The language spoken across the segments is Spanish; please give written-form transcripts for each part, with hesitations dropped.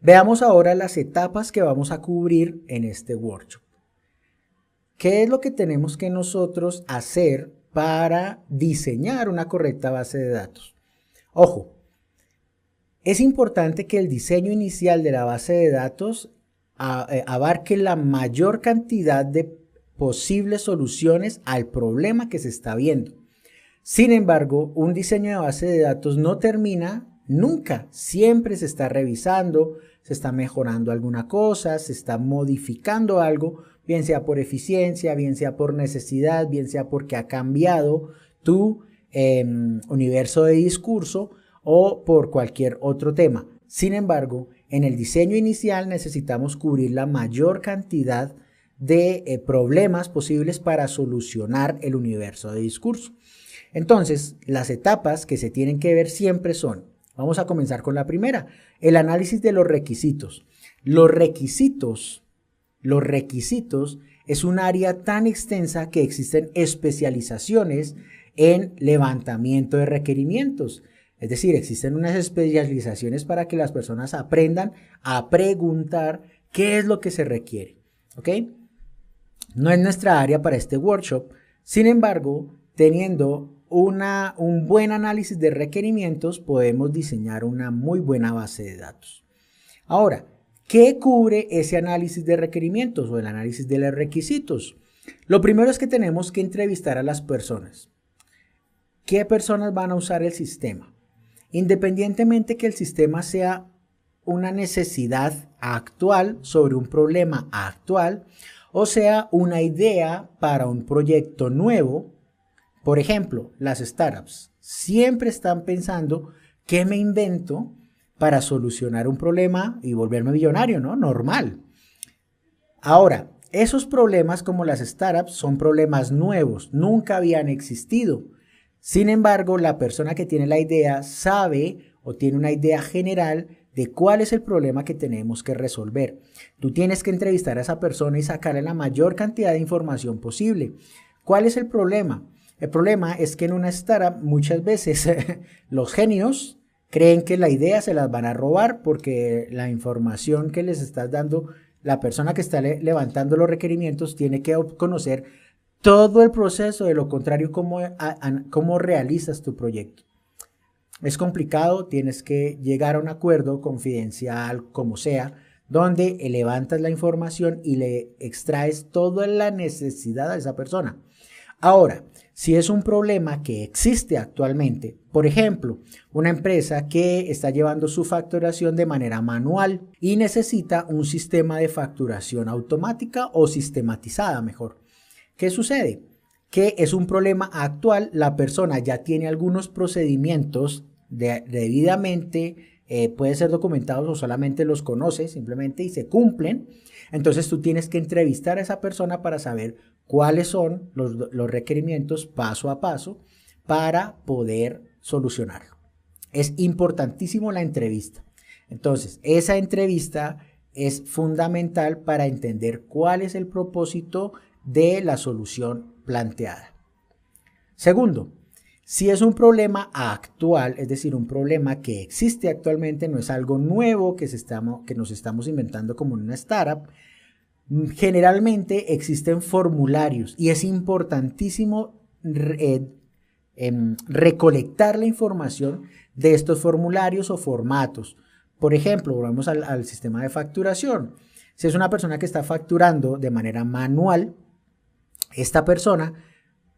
Veamos ahora las etapas que vamos a cubrir en este workshop. ¿Qué es lo que tenemos que nosotros hacer para diseñar una correcta base de datos? Ojo, es importante que el diseño inicial de la base de datos abarque la mayor cantidad de posibles soluciones al problema que se está viendo. Sin embargo, un diseño de base de datos no termina nunca. Siempre se está revisando, se está mejorando alguna cosa, se está modificando algo, bien sea por eficiencia, bien sea por necesidad, bien sea porque ha cambiado tu universo de discurso o por cualquier otro tema. Sin embargo, en el diseño inicial necesitamos cubrir la mayor cantidad de problemas posibles para solucionar el universo de discurso. Entonces, las etapas que se tienen que ver siempre son, vamos a comenzar con la primera, el análisis de los requisitos. Los requisitos es un área tan extensa que existen especializaciones en levantamiento de requerimientos. Es decir, existen unas especializaciones para que las personas aprendan a preguntar qué es lo que se requiere. ¿Ok? No es nuestra área para este workshop, sin embargo, teniendo un buen análisis de requerimientos, podemos diseñar una muy buena base de datos. Ahora, ¿qué cubre ese análisis de requerimientos o el análisis de los requisitos? Lo primero es que tenemos que entrevistar a las personas. ¿Qué personas van a usar el sistema? Independientemente que el sistema sea una necesidad actual sobre un problema actual, o sea, una idea para un proyecto nuevo. Por ejemplo, las startups siempre están pensando qué me invento para solucionar un problema y volverme millonario, ¿no? Normal. Ahora, esos problemas como las startups son problemas nuevos, nunca habían existido. Sin embargo, la persona que tiene la idea sabe o tiene una idea general de cuál es el problema que tenemos que resolver. Tú tienes que entrevistar a esa persona y sacarle la mayor cantidad de información posible. ¿Cuál es el problema? El problema es que en una startup muchas veces los genios creen que la idea se las van a robar porque la información que les estás dando, la persona que está levantando los requerimientos tiene que conocer todo el proceso, de lo contrario, cómo realizas tu proyecto. Es complicado, tienes que llegar a un acuerdo confidencial, como sea, donde levantas la información y le extraes toda la necesidad a esa persona. Ahora, si es un problema que existe actualmente, por ejemplo, una empresa que está llevando su facturación de manera manual y necesita un sistema de facturación automática o sistematizada, mejor. ¿Qué sucede? Que es un problema actual, la persona ya tiene algunos procedimientos debidamente, pueden ser documentados o solamente los conoce simplemente y se cumplen. Entonces tú tienes que entrevistar a esa persona para saber cuáles son los requerimientos paso a paso para poder solucionarlo. Es importantísimo la entrevista. Entonces, esa entrevista es fundamental para entender cuál es el propósito de la solución planteada. Segundo, si es un problema actual, es decir, un problema que existe actualmente, no es algo nuevo que nos estamos inventando como en una startup, generalmente existen formularios y es importantísimo recolectar la información de estos formularios o formatos. Por ejemplo, volvemos al sistema de facturación. Si es una persona que está facturando de manera manual, esta persona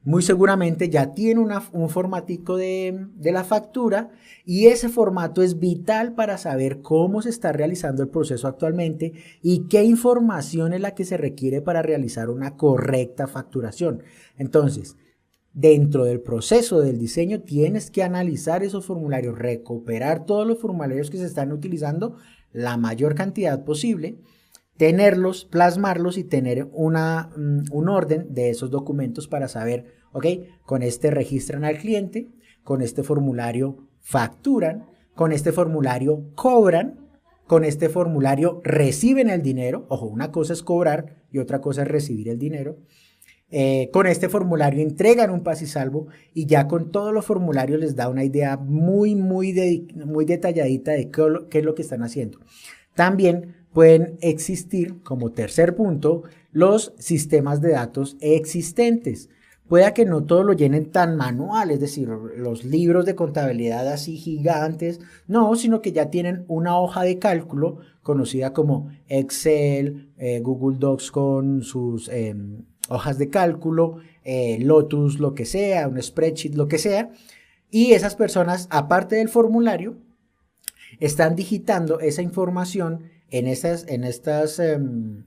muy seguramente ya tiene un formatico de la factura y ese formato es vital para saber cómo se está realizando el proceso actualmente y qué información es la que se requiere para realizar una correcta facturación. Entonces, dentro del proceso del diseño tienes que analizar esos formularios, recuperar todos los formularios que se están utilizando, la mayor cantidad posible, tenerlos, plasmarlos y tener un orden de esos documentos para saber, ok, con este registran al cliente, con este formulario facturan, con este formulario cobran, con este formulario reciben el dinero. Ojo, una cosa es cobrar y otra cosa es recibir el dinero. Con este formulario entregan un paz y salvo y ya con todos los formularios les da una idea muy detalladita de qué es lo que están haciendo. También pueden existir, como tercer punto, los sistemas de datos existentes. Pueda que no todo lo llenen tan manual, es decir, los libros de contabilidad así gigantes, no, sino que ya tienen una hoja de cálculo conocida como Excel, Google Docs con sus hojas de cálculo, Lotus, lo que sea, un spreadsheet, lo que sea, y esas personas, aparte del formulario, están digitando esa información en estas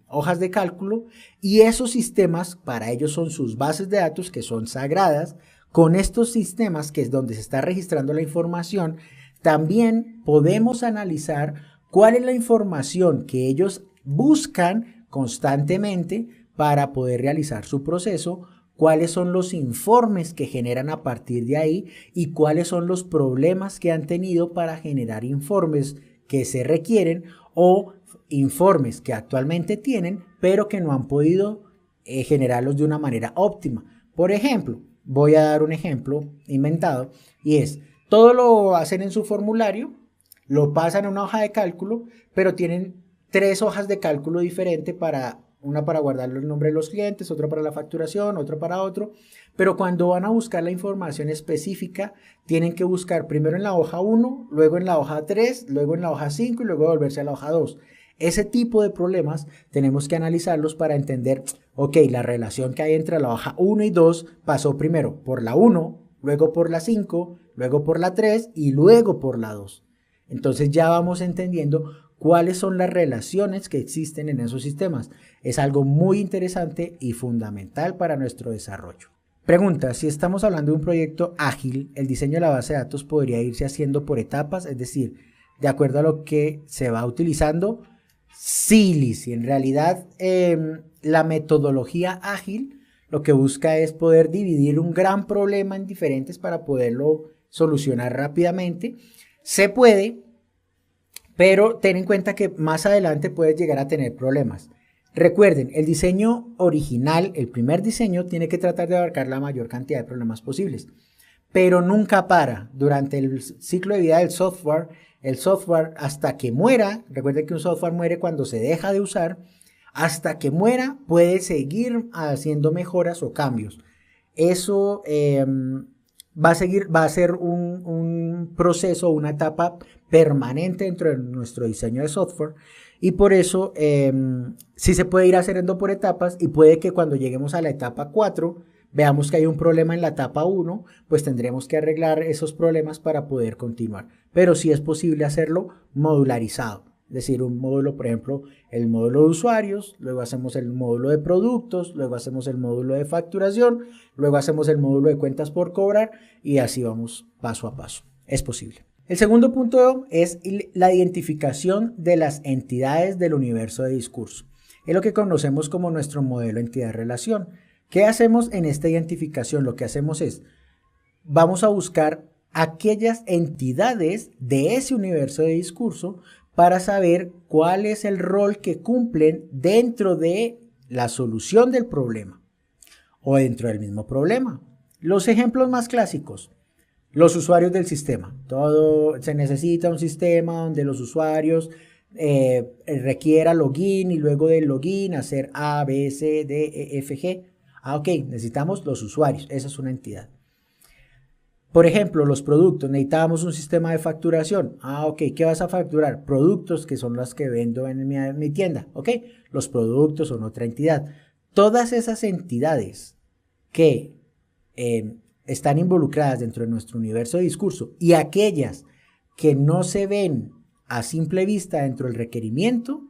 hojas de cálculo, y esos sistemas para ellos son sus bases de datos que son sagradas. Con estos sistemas, que es donde se está registrando la información, también podemos analizar cuál es la información que ellos buscan constantemente para poder realizar su proceso, cuáles son los informes que generan a partir de ahí y cuáles son los problemas que han tenido para generar informes que se requieren o informes que actualmente tienen, pero que no han podido generarlos de una manera óptima. Por ejemplo, voy a dar un ejemplo inventado, y es, todo lo hacen en su formulario, lo pasan a una hoja de cálculo, pero tienen 3 hojas de cálculo diferentes, una para guardar el nombre de los clientes, otra para la facturación, otra para otro, pero cuando van a buscar la información específica, tienen que buscar primero en la hoja 1, luego en la hoja 3, luego en la hoja 5 y luego volverse a la hoja 2. Ese tipo de problemas tenemos que analizarlos para entender, ok, la relación que hay entre la hoja 1 y 2 pasó primero por la 1, luego por la 5, luego por la 3 y luego por la 2. Entonces ya vamos entendiendo cuáles son las relaciones que existen en esos sistemas. Es algo muy interesante y fundamental para nuestro desarrollo. Pregunta, si estamos hablando de un proyecto ágil, el diseño de la base de datos podría irse haciendo por etapas, es decir, de acuerdo a lo que se va utilizando. Sí, Liz, en realidad la metodología ágil lo que busca es poder dividir un gran problema en diferentes para poderlo solucionar rápidamente. Se puede, pero ten en cuenta que más adelante puedes llegar a tener problemas. Recuerden, el diseño original, el primer diseño, tiene que tratar de abarcar la mayor cantidad de problemas posibles, pero nunca para. Durante el ciclo de vida del software, el software hasta que muera, recuerden que un software muere cuando se deja de usar, hasta que muera puede seguir haciendo mejoras o cambios. Eso va a ser un proceso, una etapa permanente dentro de nuestro diseño de software, y por eso sí se puede ir haciendo por etapas, y puede que cuando lleguemos a la etapa 4 veamos que hay un problema en la etapa 1, pues tendremos que arreglar esos problemas para poder continuar, pero sí es posible hacerlo modularizado. Es decir, un módulo, por ejemplo, el módulo de usuarios, luego hacemos el módulo de productos, luego hacemos el módulo de facturación, luego hacemos el módulo de cuentas por cobrar, y así vamos paso a paso. Es posible. El segundo punto es la identificación de las entidades del universo de discurso. Es lo que conocemos como nuestro modelo entidad-relación. ¿Qué hacemos en esta identificación? Lo que hacemos es, vamos a buscar aquellas entidades de ese universo de discurso para saber cuál es el rol que cumplen dentro de la solución del problema o dentro del mismo problema. Los ejemplos más clásicos, los usuarios del sistema. Se necesita un sistema donde los usuarios requiera login, y luego del login hacer A, B, C, D, E, F, G. Ok, necesitamos los usuarios, esa es una entidad. Por ejemplo, los productos, necesitábamos un sistema de facturación. Ok, ¿qué vas a facturar? Productos, que son los que vendo en mi tienda. Ok, los productos son otra entidad. Todas esas entidades que están involucradas dentro de nuestro universo de discurso, y aquellas que no se ven a simple vista dentro del requerimiento,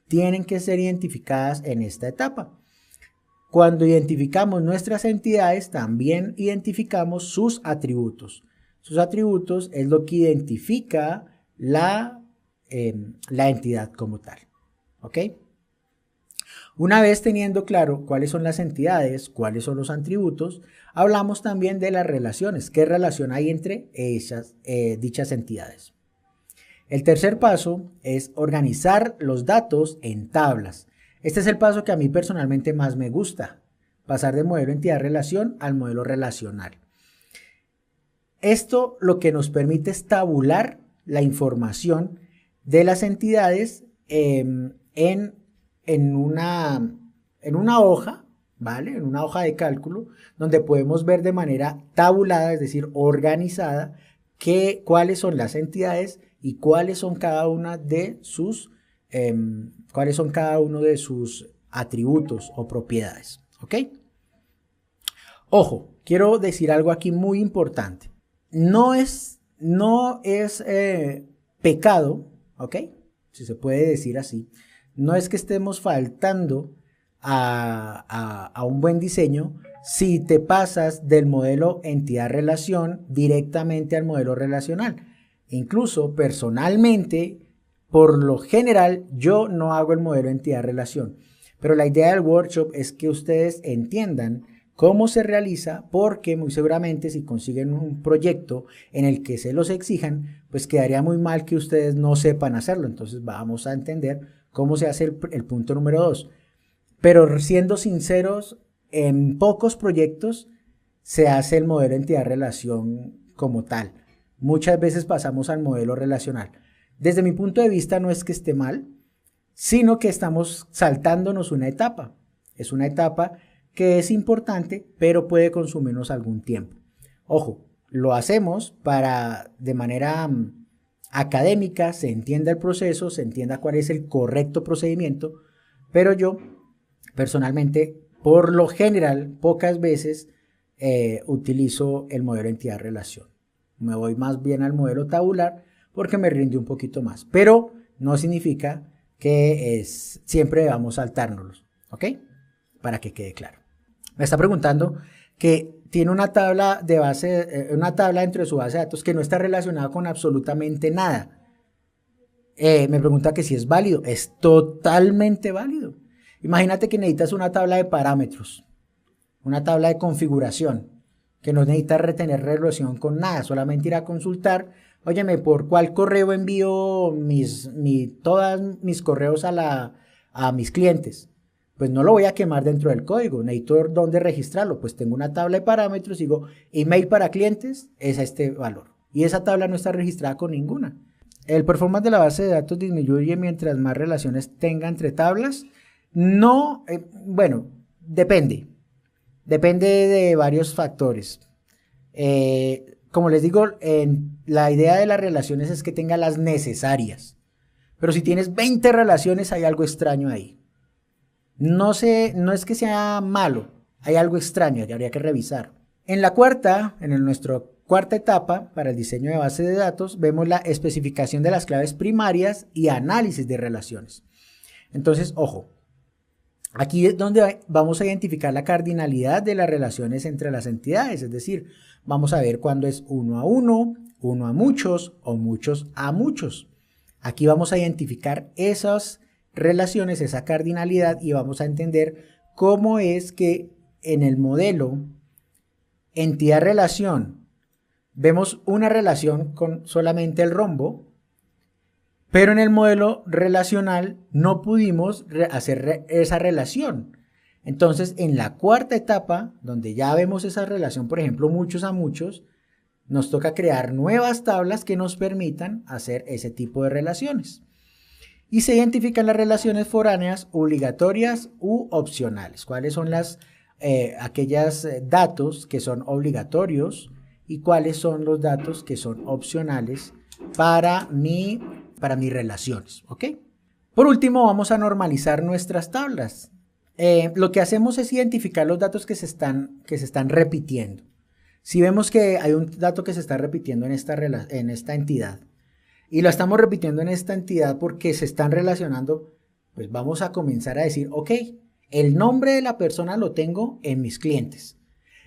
tienen que ser identificadas en esta etapa. Cuando identificamos nuestras entidades, también identificamos sus atributos. Sus atributos es lo que identifica la entidad como tal. ¿Ok? Una vez teniendo claro cuáles son las entidades, cuáles son los atributos, hablamos también de las relaciones. ¿Qué relación hay entre dichas entidades? El tercer paso es organizar los datos en tablas. Este es el paso que a mí personalmente más me gusta, pasar de modelo entidad-relación al modelo relacional. Esto lo que nos permite es tabular la información de las entidades en una hoja, ¿vale? En una hoja de cálculo, donde podemos ver de manera tabulada, es decir, organizada, cuáles son las entidades y cuáles son cada una de sus, cuáles son cada uno de sus atributos o propiedades, ¿ok? Ojo, quiero decir algo aquí muy importante. No es pecado, ¿ok? Si se puede decir así. No es que estemos faltando a un buen diseño si te pasas del modelo entidad-relación directamente al modelo relacional. Incluso personalmente, por lo general, yo no hago el modelo entidad-relación. Pero la idea del workshop es que ustedes entiendan cómo se realiza, porque muy seguramente si consiguen un proyecto en el que se los exijan, pues quedaría muy mal que ustedes no sepan hacerlo. Entonces vamos a entender cómo se hace el punto número 2. Pero siendo sinceros, en pocos proyectos se hace el modelo entidad-relación como tal. Muchas veces pasamos al modelo relacional. Desde mi punto de vista no es que esté mal, sino que estamos saltándonos una etapa. Es una etapa que es importante, pero puede consumirnos algún tiempo. Ojo, lo hacemos para de manera académica, se entienda el proceso, se entienda cuál es el correcto procedimiento, pero yo personalmente, por lo general, pocas veces utilizo el modelo entidad-relación. Me voy más bien al modelo tabular porque me rinde un poquito más, pero no significa que siempre vamos a saltárnoslos, ¿ok? Para que quede claro. Me está preguntando que tiene una tabla dentro de su base de datos que no está relacionada con absolutamente nada. Me pregunta que si es válido. Es totalmente válido. Imagínate que necesitas una tabla de parámetros, una tabla de configuración, que no necesitas retener relación con nada, solamente ir a consultar, óyeme, ¿por cuál correo envío todos mis correos a mis clientes? Pues no lo voy a quemar dentro del código, necesito dónde registrarlo, pues tengo una tabla de parámetros, digo, email para clientes es este valor, y esa tabla no está registrada con ninguna. ¿El performance de la base de datos disminuye mientras más relaciones tenga entre tablas? No, bueno, depende de varios factores. Como les digo, la idea de las relaciones es que tenga las necesarias, pero si tienes 20 relaciones hay algo extraño ahí. No es que sea malo, hay algo extraño y habría que revisar. En nuestra cuarta etapa para el diseño de base de datos, vemos la especificación de las claves primarias y análisis de relaciones. Entonces, ojo, aquí es donde vamos a identificar la cardinalidad de las relaciones entre las entidades, es decir, vamos a ver cuándo es uno a uno, uno a muchos o muchos a muchos. Aquí vamos a identificar esas relaciones, esa cardinalidad, y vamos a entender cómo es que en el modelo entidad-relación vemos una relación con solamente el rombo, pero en el modelo relacional no pudimos hacer esa relación. Entonces, en la cuarta etapa, donde ya vemos esa relación, por ejemplo, muchos a muchos, nos toca crear nuevas tablas que nos permitan hacer ese tipo de relaciones. Y se identifican las relaciones foráneas obligatorias u opcionales. ¿Cuáles son aquellos datos que son obligatorios y cuáles son los datos que son opcionales para mis relaciones? ¿Ok? Por último, vamos a normalizar nuestras tablas. Lo que hacemos es identificar los datos que se están repitiendo. Si vemos que hay un dato que se está repitiendo en esta entidad, y lo estamos repitiendo en esta entidad porque se están relacionando, pues vamos a comenzar a decir, ok, el nombre de la persona lo tengo en mis clientes.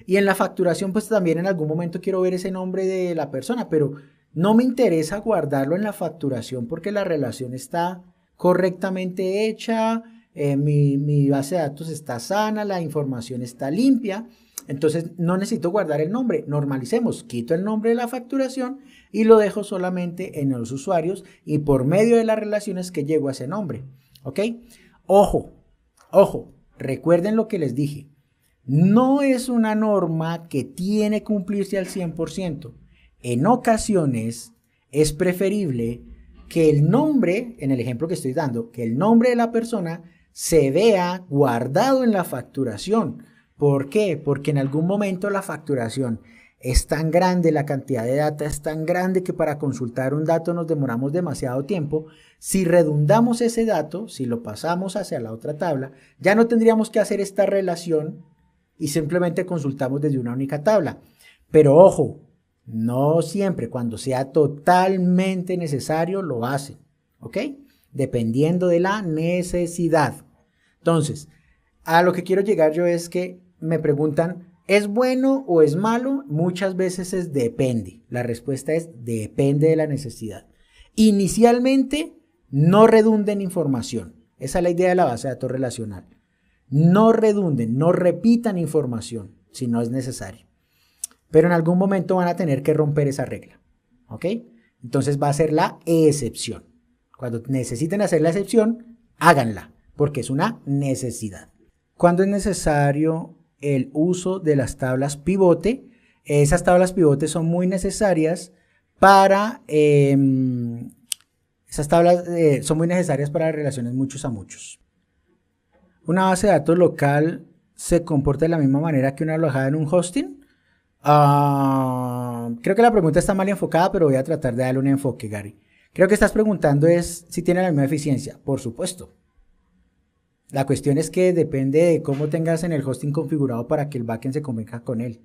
Y en la facturación, pues también en algún momento quiero ver ese nombre de la persona, pero no me interesa guardarlo en la facturación porque la relación está correctamente hecha, mi base de datos está sana, la información está limpia. Entonces no necesito guardar el nombre, normalicemos, quito el nombre de la facturación y lo dejo solamente en los usuarios y por medio de las relaciones que llego a ese nombre, ¿ok? Ojo, recuerden lo que les dije, no es una norma que tiene que cumplirse al 100%, en ocasiones es preferible que el nombre, en el ejemplo que estoy dando, que el nombre de la persona se vea guardado en la facturación. ¿Por qué? Porque en algún momento la facturación es tan grande, la cantidad de data es tan grande que para consultar un dato nos demoramos demasiado tiempo. Si redundamos ese dato, si lo pasamos hacia la otra tabla, ya no tendríamos que hacer esta relación y simplemente consultamos desde una única tabla. Pero ojo, no siempre, cuando sea totalmente necesario lo hacen, ¿ok? Dependiendo de la necesidad. Entonces, a lo que quiero llegar yo es que me preguntan, ¿es bueno o es malo? Muchas veces es depende. La respuesta es depende de la necesidad. Inicialmente, no redunden información. Esa es la idea de la base de datos relacional. No redunden, no repitan información si no es necesario. Pero en algún momento van a tener que romper esa regla, ¿ok? Entonces va a ser la excepción. Cuando necesiten hacer la excepción, háganla, porque es una necesidad. Cuando es necesario el uso de las tablas pivote, esas tablas pivote son muy necesarias para son muy necesarias para relaciones muchos a muchos. ¿Una base de datos local se comporta de la misma manera que una alojada en un hosting? Creo que la pregunta está mal enfocada, pero voy a tratar de darle un enfoque, Gary. Creo que estás preguntando es si tiene la misma eficiencia. Por supuesto. La cuestión es que depende de cómo tengas en el hosting configurado para que el backend se convenga con él.